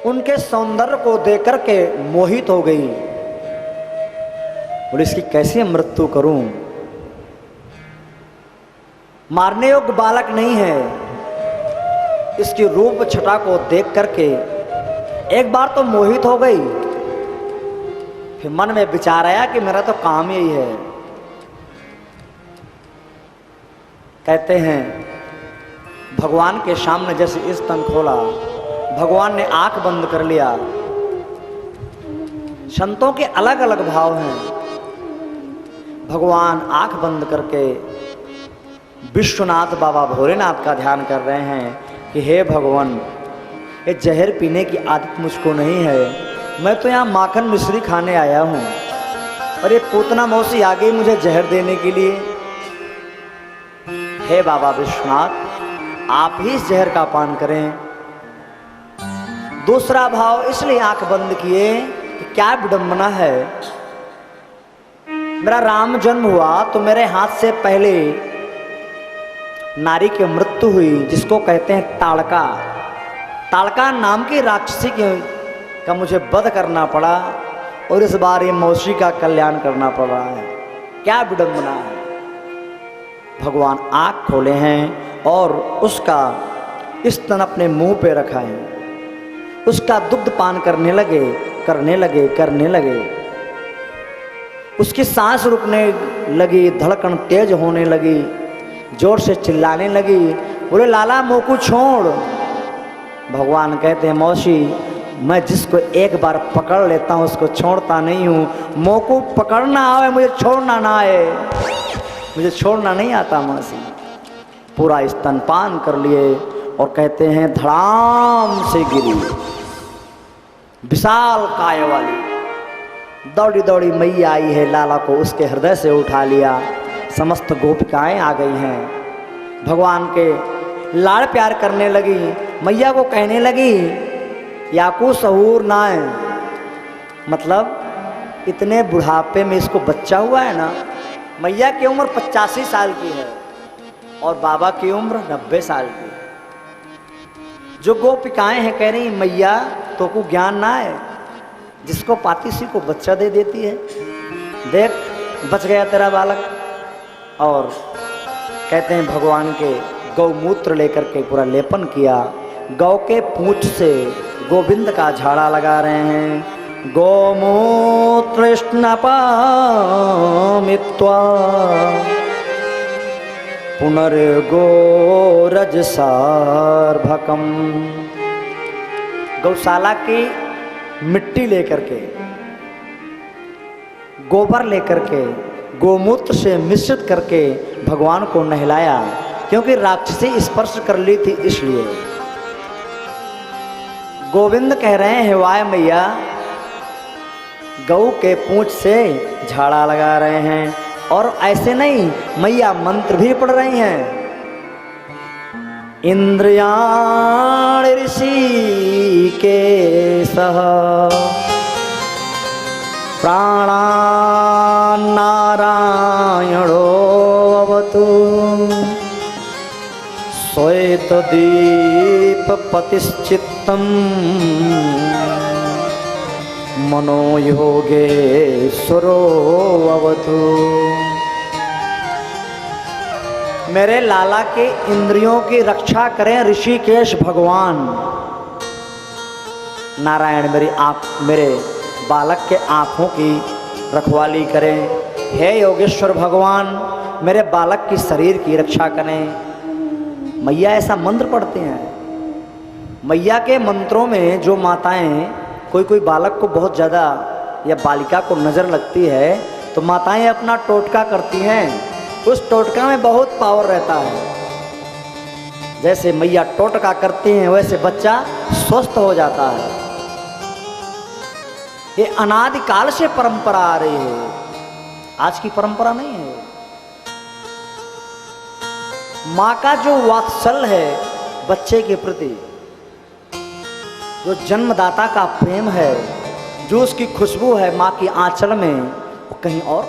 उनके सौंदर्य को देख करके मोहित हो गई। बोले इसकी कैसे मृत्यु करूं, मारने योग्य बालक नहीं है। इसकी रूप छटा को देख करके एक बार तो मोहित हो गई, फिर मन में विचार आया कि मेरा तो काम यही है। कहते हैं भगवान के सामने जैसे स्तन खोला, भगवान ने आंख बंद कर लिया। संतों के अलग अलग भाव हैं। भगवान आंख बंद करके विश्वनाथ बाबा भोलेनाथ का ध्यान कर रहे हैं कि हे भगवान, ये जहर पीने की आदत मुझको नहीं है, मैं तो यहाँ माखन मिश्री खाने आया हूँ और ये पूतना मौसी आ गई मुझे जहर देने के लिए। हे बाबा विश्वनाथ, आप ही इस जहर का पान करें। दूसरा भाव इसलिए आंख बंद किए कि क्या विडंबना है, मेरा राम जन्म हुआ तो मेरे हाथ से पहले नारी की मृत्यु हुई, जिसको कहते हैं ताड़का। ताड़का नाम की राक्षसी का मुझे वध करना पड़ा और इस बार ये मौसी का कल्याण करना पड़ रहा है। क्या विडंबना है। भगवान आँख खोले हैं और उसका स्तन अपने मुंह पे रखा है, उसका दुग्ध पान करने लगे। उसकी सांस रुकने लगी, धड़कन तेज होने लगी, जोर से चिल्लाने लगी, बोले लाला मोकू छोड़। भगवान कहते हैं मौसी, मैं जिसको एक बार पकड़ लेता हूँ उसको छोड़ता नहीं हूँ। मोकू पकड़ना आए, मुझे छोड़ना ना आए, मुझे छोड़ना नहीं आता मौसी। पूरा स्तनपान कर लिए और कहते हैं धड़ाम से गिरी, विशाल काय वाली। दौड़ी दौड़ी मैया आई है, लाला को उसके हृदय से उठा लिया। समस्त गोपिकाएं आ गई हैं, भगवान के लाड़ प्यार करने लगी। मैया को कहने लगी याकू सहूर ना है, मतलब इतने बुढ़ापे में इसको बच्चा हुआ है ना। मैया की उम्र 85 साल की है और बाबा की उम्र 90 साल की। जो गोपिकाएं हैं कह रही मैया तो को ज्ञान ना है, जिसको पाती सी को बच्चा दे देती है। देख बच गया तेरा बालक। और कहते हैं भगवान के गौमूत्र लेकर के पूरा लेपन किया। गौ के पूंछ से गोविंद का झाड़ा लगा रहे हैं। गोमूत्र स्नपामित्वा पुनर्गोरज सार्भकम। गौशाला की मिट्टी लेकर के, गोबर लेकर के, गोमूत्र से मिश्रित करके भगवान को नहलाया, क्योंकि राक्षसी स्पर्श कर ली थी इसलिए। गोविंद कह रहे हैं वाय मैया, गौ के पूंछ से झाड़ा लगा रहे हैं। और ऐसे नहीं, मैया मंत्र भी पढ़ रही हैं। इंद्रियाण ऋषि के सह प्राणान् नारायणो अवतु श्वेत दीप पतिश्चित्तम मनोयोगेश्वरो अवतु। मेरे लाला के इंद्रियों की रक्षा करें ऋषिकेश भगवान। नारायण मेरे बालक के आँखों की रखवाली करें। हे योगेश्वर भगवान, मेरे बालक की शरीर की रक्षा करें। मैया ऐसा मंत्र पढ़ते हैं। मैया के मंत्रों में जो माताएं कोई बालक को बहुत ज़्यादा या बालिका को नज़र लगती है तो माताएं अपना टोटका करती हैं। उस टोटका में बहुत पावर रहता है। जैसे मैया टोटका करती हैं वैसे बच्चा स्वस्थ हो जाता है। ये अनादिकाल से परंपरा आ रही है, आज की परंपरा नहीं है। माँ का जो वात्सल्य है बच्चे के प्रति, जो जन्मदाता का प्रेम है, जो उसकी खुशबू है माँ की आंचल में, वो कहीं और